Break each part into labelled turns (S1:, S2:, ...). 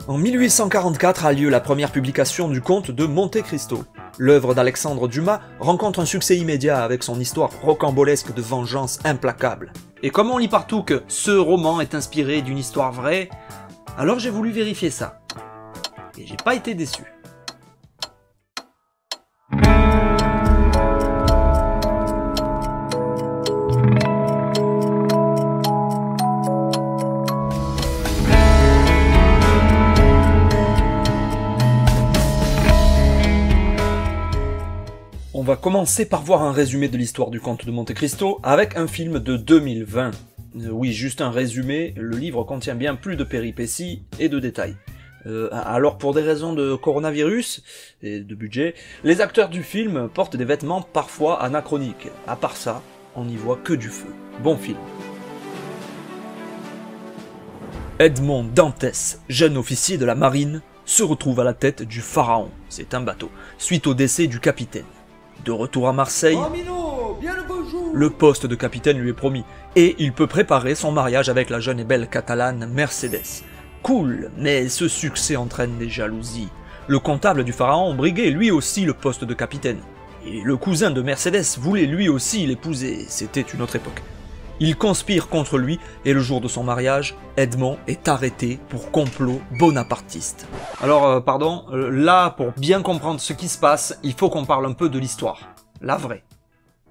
S1: En 1844 a lieu la première publication du Comte de Monte Cristo. L'œuvre d'Alexandre Dumas rencontre un succès immédiat avec son histoire rocambolesque de vengeance implacable. Et comme on lit partout que ce roman est inspiré d'une histoire vraie, alors j'ai voulu vérifier ça. Et j'ai pas été déçu. On va commencer par voir un résumé de l'histoire du Comte de Monte Cristo avec un film de 2020. Oui, juste un résumé, le livre contient bien plus de péripéties et de détails. Alors pour des raisons de coronavirus et de budget, les acteurs du film portent des vêtements parfois anachroniques. À part ça, on n'y voit que du feu. Bon film. Edmond Dantès, jeune officier de la marine, se retrouve à la tête du Pharaon, c'est un bateau, suite au décès du capitaine. De retour à Marseille, le poste de capitaine lui est promis, et il peut préparer son mariage avec la jeune et belle catalane Mercedes. Cool, mais ce succès entraîne des jalousies. Le comptable du Pharaon briguait lui aussi le poste de capitaine. Et le cousin de Mercedes voulait lui aussi l'épouser, c'était une autre époque. Il conspire contre lui, et le jour de son mariage, Edmond est arrêté pour complot bonapartiste. Alors, pardon, là, pour bien comprendre ce qui se passe, il faut qu'on parle un peu de l'histoire. La vraie.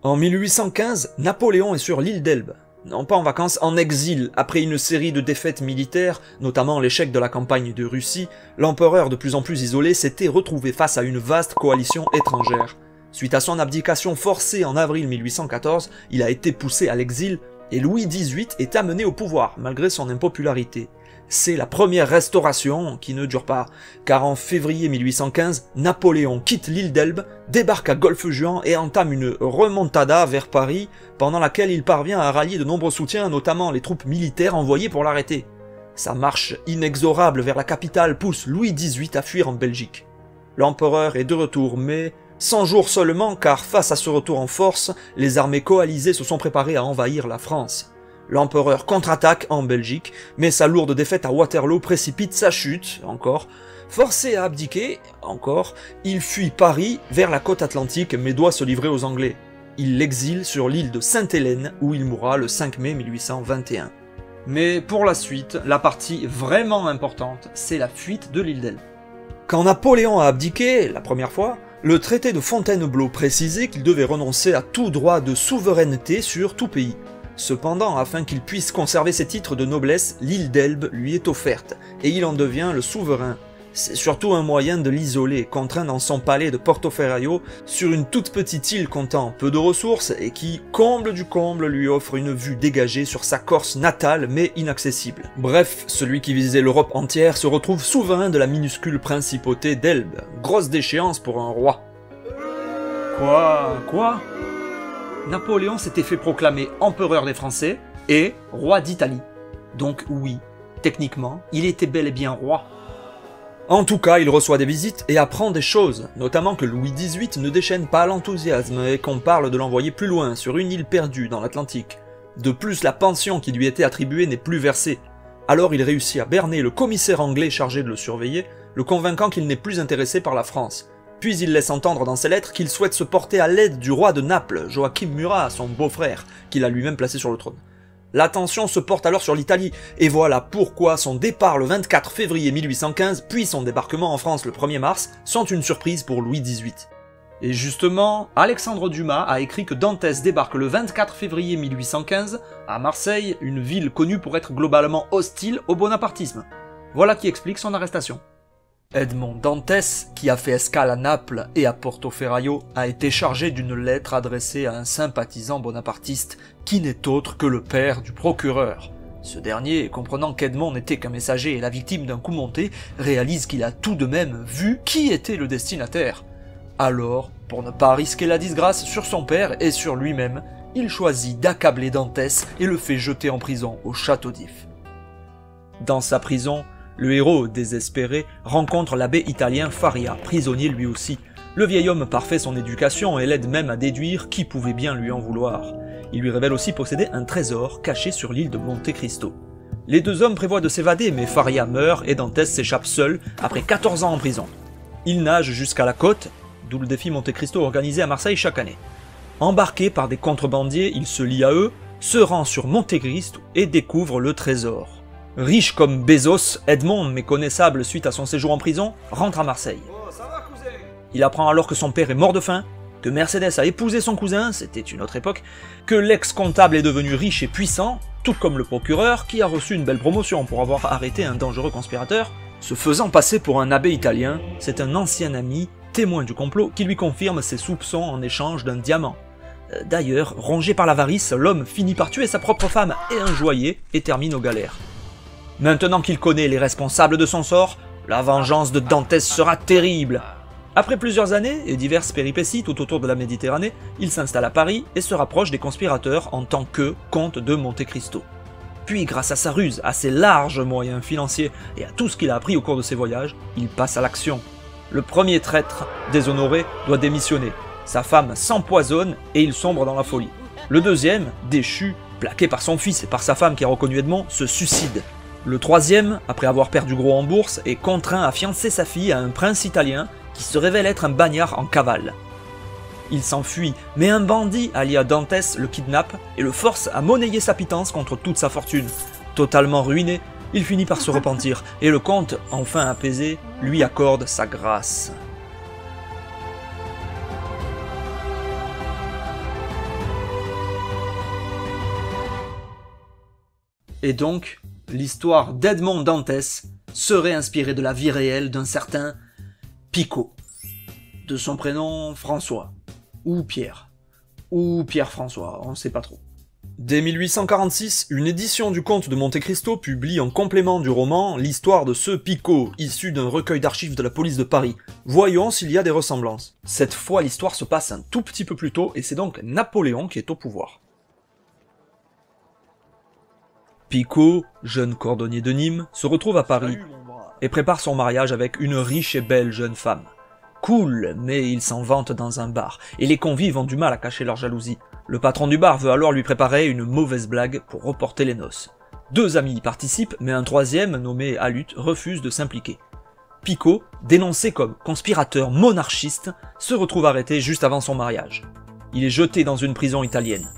S1: En 1815, Napoléon est sur l'île d'Elbe. Non pas en vacances, en exil. Après une série de défaites militaires, notamment l'échec de la campagne de Russie, l'empereur de plus en plus isolé s'était retrouvé face à une vaste coalition étrangère. Suite à son abdication forcée en avril 1814, il a été poussé à l'exil, et Louis XVIII est amené au pouvoir, malgré son impopularité. C'est la première restauration qui ne dure pas, car en février 1815, Napoléon quitte l'île d'Elbe, débarque à Golfe-Juan et entame une remontada vers Paris, pendant laquelle il parvient à rallier de nombreux soutiens, notamment les troupes militaires envoyées pour l'arrêter. Sa marche inexorable vers la capitale pousse Louis XVIII à fuir en Belgique. L'empereur est de retour, mais 100 jours seulement, car face à ce retour en force, les armées coalisées se sont préparées à envahir la France. L'empereur contre-attaque en Belgique, mais sa lourde défaite à Waterloo précipite sa chute, encore. Forcé à abdiquer, encore, il fuit Paris vers la côte atlantique, mais doit se livrer aux Anglais. Il l'exile sur l'île de Sainte-Hélène, où il mourra le 5 mai 1821. Mais pour la suite, la partie vraiment importante, c'est la fuite de l'île d'Elbe. Quand Napoléon a abdiqué, la première fois, le traité de Fontainebleau précisait qu'il devait renoncer à tout droit de souveraineté sur tout pays. Cependant, afin qu'il puisse conserver ses titres de noblesse, l'île d'Elbe lui est offerte, et il en devient le souverain. C'est surtout un moyen de l'isoler, contraint dans son palais de Portoferraio, sur une toute petite île comptant peu de ressources, et qui, comble du comble, lui offre une vue dégagée sur sa Corse natale, mais inaccessible. Bref, celui qui visait l'Europe entière se retrouve souverain de la minuscule principauté d'Elbe. Grosse déchéance pour un roi. Quoi Napoléon s'était fait proclamer empereur des Français et roi d'Italie. Donc oui, techniquement, il était bel et bien roi. En tout cas, il reçoit des visites et apprend des choses, notamment que Louis XVIII ne déchaîne pas l'enthousiasme et qu'on parle de l'envoyer plus loin, sur une île perdue dans l'Atlantique. De plus, la pension qui lui était attribuée n'est plus versée. Alors il réussit à berner le commissaire anglais chargé de le surveiller, le convainquant qu'il n'est plus intéressé par la France. Puis il laisse entendre dans ses lettres qu'il souhaite se porter à l'aide du roi de Naples, Joachim Murat, son beau-frère, qu'il a lui-même placé sur le trône. L'attention se porte alors sur l'Italie, et voilà pourquoi son départ le 24 février 1815, puis son débarquement en France le 1er mars, sont une surprise pour Louis XVIII. Et justement, Alexandre Dumas a écrit que Dantès débarque le 24 février 1815 à Marseille, une ville connue pour être globalement hostile au bonapartisme. Voilà qui explique son arrestation. Edmond Dantès, qui a fait escale à Naples et à Portoferraio, a été chargé d'une lettre adressée à un sympathisant bonapartiste qui n'est autre que le père du procureur. Ce dernier, comprenant qu'Edmond n'était qu'un messager et la victime d'un coup monté, réalise qu'il a tout de même vu qui était le destinataire. Alors, pour ne pas risquer la disgrâce sur son père et sur lui-même, il choisit d'accabler Dantès et le fait jeter en prison au château d'If. Dans sa prison, le héros, désespéré, rencontre l'abbé italien Faria, prisonnier lui aussi. Le vieil homme parfait son éducation et l'aide même à déduire qui pouvait bien lui en vouloir. Il lui révèle aussi posséder un trésor caché sur l'île de Monte Cristo. Les deux hommes prévoient de s'évader, mais Faria meurt et Dantès s'échappe seul après 14 ans en prison. Il nage jusqu'à la côte, d'où le défi Monte Cristo organisé à Marseille chaque année. Embarqué par des contrebandiers, il se lie à eux, se rend sur Monte Cristo et découvre le trésor. Riche comme Bezos, Edmond, méconnaissable suite à son séjour en prison, rentre à Marseille.
S2: Oh, ça va, cousin?
S1: Il apprend alors que son père est mort de faim, que Mercedes a épousé son cousin, c'était une autre époque, que l'ex-comptable est devenu riche et puissant, tout comme le procureur qui a reçu une belle promotion pour avoir arrêté un dangereux conspirateur. Se faisant passer pour un abbé italien, c'est un ancien ami, témoin du complot, qui lui confirme ses soupçons en échange d'un diamant. D'ailleurs, rongé par l'avarice, l'homme finit par tuer sa propre femme et un joaillier et termine aux galères. Maintenant qu'il connaît les responsables de son sort, la vengeance de Dantès sera terrible. Après plusieurs années et diverses péripéties tout autour de la Méditerranée, il s'installe à Paris et se rapproche des conspirateurs en tant que comte de Monte Cristo. Puis, grâce à sa ruse, à ses larges moyens financiers et à tout ce qu'il a appris au cours de ses voyages, il passe à l'action. Le premier traître, déshonoré, doit démissionner. Sa femme s'empoisonne et il sombre dans la folie. Le deuxième, déchu, plaqué par son fils et par sa femme qui a reconnu Edmond, se suicide. Le troisième, après avoir perdu gros en bourse, est contraint à fiancer sa fille à un prince italien qui se révèle être un bagnard en cavale. Il s'enfuit, mais un bandit allié à Dantès le kidnappe et le force à monnayer sa pitance contre toute sa fortune. Totalement ruiné, il finit par se repentir, et le comte, enfin apaisé, lui accorde sa grâce. Et donc, l'histoire d'Edmond Dantès serait inspirée de la vie réelle d'un certain Picaud, de son prénom François, ou Pierre-François, on ne sait pas trop. Dès 1846, une édition du Comte de Monte Cristo publie en complément du roman l'histoire de ce Picaud, issu d'un recueil d'archives de la police de Paris. Voyons s'il y a des ressemblances. Cette fois, l'histoire se passe un tout petit peu plus tôt, et c'est donc Napoléon qui est au pouvoir. Picaud, jeune cordonnier de Nîmes, se retrouve à Paris et prépare son mariage avec une riche et belle jeune femme. Cool, mais il s'en vante dans un bar, et les convives ont du mal à cacher leur jalousie. Le patron du bar veut alors lui préparer une mauvaise blague pour reporter les noces. Deux amis y participent, mais un troisième, nommé Alut, refuse de s'impliquer. Picaud, dénoncé comme conspirateur monarchiste, se retrouve arrêté juste avant son mariage. Il est jeté dans une prison italienne.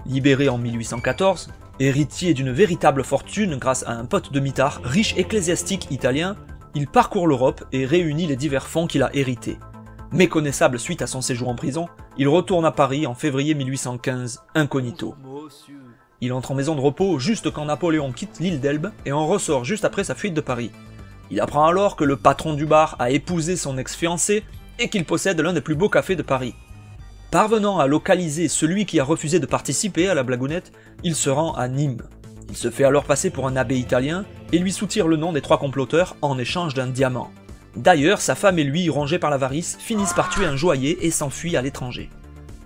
S1: Libéré en 1814, héritier d'une véritable fortune grâce à un pote de mitard, riche ecclésiastique italien, il parcourt l'Europe et réunit les divers fonds qu'il a hérités. Méconnaissable suite à son séjour en prison, il retourne à Paris en février 1815, incognito. Il entre en maison de repos juste quand Napoléon quitte l'île d'Elbe et en ressort juste après sa fuite de Paris. Il apprend alors que le patron du bar a épousé son ex-fiancée et qu'il possède l'un des plus beaux cafés de Paris. Parvenant à localiser celui qui a refusé de participer à la blagounette, il se rend à Nîmes. Il se fait alors passer pour un abbé italien et lui soutire le nom des trois comploteurs en échange d'un diamant. D'ailleurs, sa femme et lui, rongés par l'avarice, finissent par tuer un joaillier et s'enfuient à l'étranger.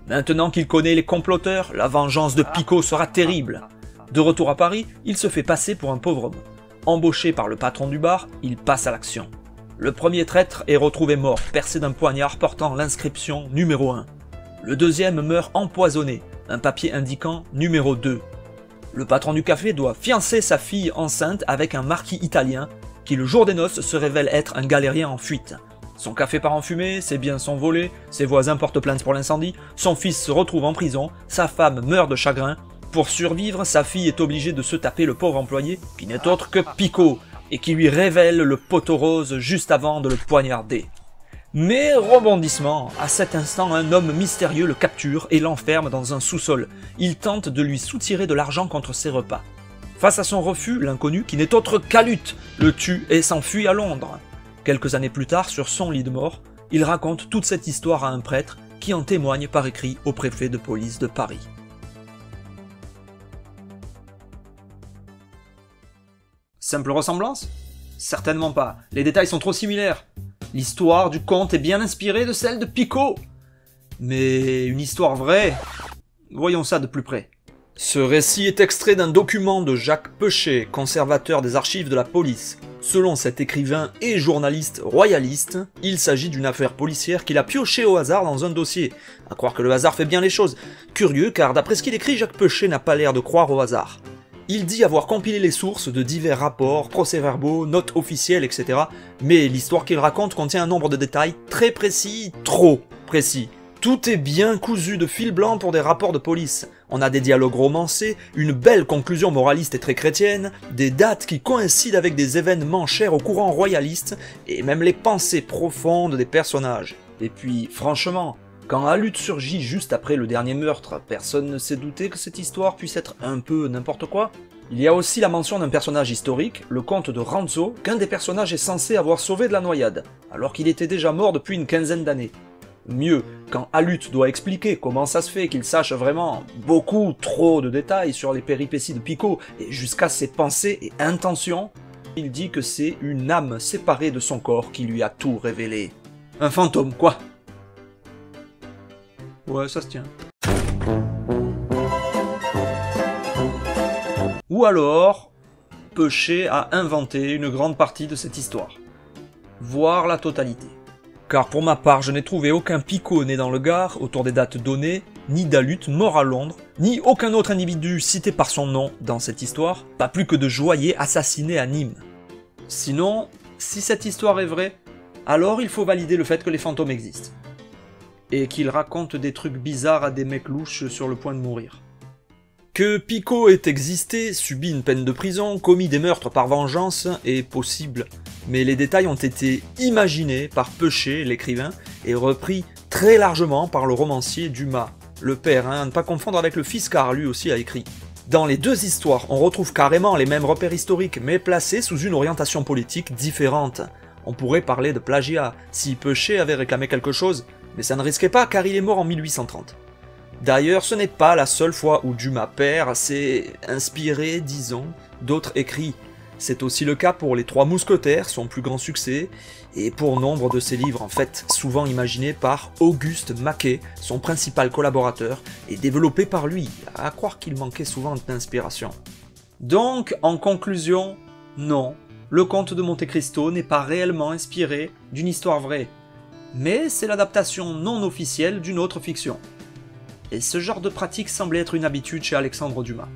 S1: Maintenant qu'il connaît les comploteurs, la vengeance de Picaud sera terrible. De retour à Paris, il se fait passer pour un pauvre homme. Embauché par le patron du bar, il passe à l'action. Le premier traître est retrouvé mort, percé d'un poignard portant l'inscription numéro 1. Le deuxième meurt empoisonné, un papier indiquant numéro 2. Le patron du café doit fiancer sa fille enceinte avec un marquis italien qui le jour des noces se révèle être un galérien en fuite. Son café part en fumée, ses biens sont volés, ses voisins portent plainte pour l'incendie, son fils se retrouve en prison, sa femme meurt de chagrin. Pour survivre, sa fille est obligée de se taper le pauvre employé, qui n'est autre que Picaud, et qui lui révèle le poteau rose juste avant de le poignarder. Mais rebondissement, à cet instant un homme mystérieux le capture et l'enferme dans un sous-sol. Il tente de lui soutirer de l'argent contre ses repas. Face à son refus, l'inconnu, qui n'est autre qu'Alut, le tue et s'enfuit à Londres. Quelques années plus tard, sur son lit de mort, il raconte toute cette histoire à un prêtre qui en témoigne par écrit au préfet de police de Paris. Simple ressemblance? Certainement pas, les détails sont trop similaires. L'histoire du conte est bien inspirée de celle de Picaud. Mais une histoire vraie? Voyons ça de plus près. Ce récit est extrait d'un document de Jacques Pechet, conservateur des archives de la police. Selon cet écrivain et journaliste royaliste, il s'agit d'une affaire policière qu'il a piochée au hasard dans un dossier. À croire que le hasard fait bien les choses. Curieux car d'après ce qu'il écrit, Jacques Pechet n'a pas l'air de croire au hasard. Il dit avoir compilé les sources de divers rapports, procès-verbaux, notes officielles, etc. Mais l'histoire qu'il raconte contient un nombre de détails très précis, trop précis. Tout est bien cousu de fil blanc pour des rapports de police. On a des dialogues romancés, une belle conclusion moraliste et très chrétienne, des dates qui coïncident avec des événements chers au courant royaliste, et même les pensées profondes des personnages. Et puis, franchement, quand Alute surgit juste après le dernier meurtre, personne ne s'est douté que cette histoire puisse être un peu n'importe quoi. Il y a aussi la mention d'un personnage historique, le comte de Ranzo, qu'un des personnages est censé avoir sauvé de la noyade, alors qu'il était déjà mort depuis une quinzaine d'années. Mieux, quand Alute doit expliquer comment ça se fait qu'il sache vraiment beaucoup trop de détails sur les péripéties de Pico et jusqu'à ses pensées et intentions, il dit que c'est une âme séparée de son corps qui lui a tout révélé. Un fantôme, quoi. Ouais, ça se tient. Ou alors, Peuchet a inventé une grande partie de cette histoire. Voire la totalité. Car pour ma part, je n'ai trouvé aucun Pico né dans le Gard, autour des dates données, ni d'Alute mort à Londres, ni aucun autre individu cité par son nom dans cette histoire, pas plus que de Joyer assassiné à Nîmes. Sinon, si cette histoire est vraie, alors il faut valider le fait que les fantômes existent. Et qu'ils racontent des trucs bizarres à des mecs louches sur le point de mourir. Que Pico ait existé, subi une peine de prison, commis des meurtres par vengeance est possible, mais les détails ont été imaginés par Peuchet, l'écrivain, et repris très largement par le romancier Dumas, le père, à ne pas confondre avec le fils car lui aussi a écrit. Dans les deux histoires, on retrouve carrément les mêmes repères historiques, mais placés sous une orientation politique différente. On pourrait parler de plagiat, si Peuchet avait réclamé quelque chose, mais ça ne risquait pas car il est mort en 1830. D'ailleurs, ce n'est pas la seule fois où Dumas père s'est inspiré, disons, d'autres écrits. C'est aussi le cas pour Les Trois Mousquetaires, son plus grand succès, et pour nombre de ses livres en fait, souvent imaginés par Auguste Maquet, son principal collaborateur, et développés par lui, à croire qu'il manquait souvent d'inspiration. Donc, en conclusion, non, le Comte de Monte Cristo n'est pas réellement inspiré d'une histoire vraie, mais c'est l'adaptation non officielle d'une autre fiction. Et ce genre de pratique semblait être une habitude chez Alexandre Dumas.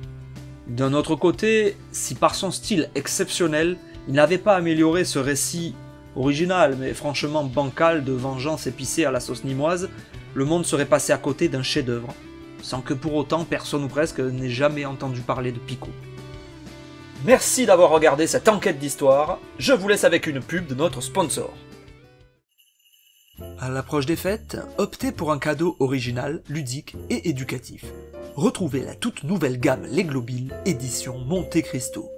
S1: D'un autre côté, si par son style exceptionnel, il n'avait pas amélioré ce récit original mais franchement bancal de vengeance épicée à la sauce nîmoise, le monde serait passé à côté d'un chef-d'œuvre, sans que pour autant personne ou presque n'ait jamais entendu parler de Pico. Merci d'avoir regardé cette enquête d'histoire, je vous laisse avec une pub de notre sponsor. À l'approche des fêtes, optez pour un cadeau original, ludique et éducatif. Retrouvez la toute nouvelle gamme Les Globiles, édition Monte Cristo.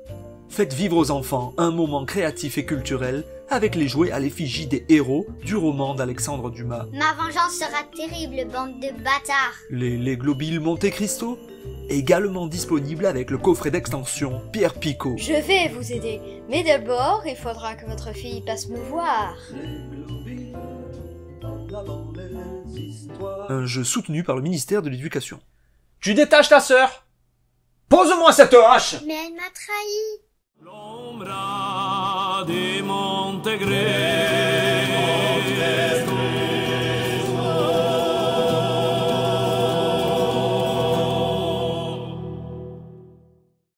S1: Faites vivre aux enfants un moment créatif et culturel avec les jouets à l'effigie des héros du roman d'Alexandre Dumas.
S2: Ma vengeance sera terrible, bande de bâtards.
S1: Les Globiles Monte Cristo, également disponible avec le coffret d'extension Pierre Pico.
S3: Je vais vous aider, mais d'abord, il faudra que votre fille passe me voir.
S1: Un jeu soutenu par le ministère de l'Éducation. Tu détaches ta sœur? Pose-moi cette hache!
S2: Mais elle m'a trahi.
S4: L'ombra di Montegre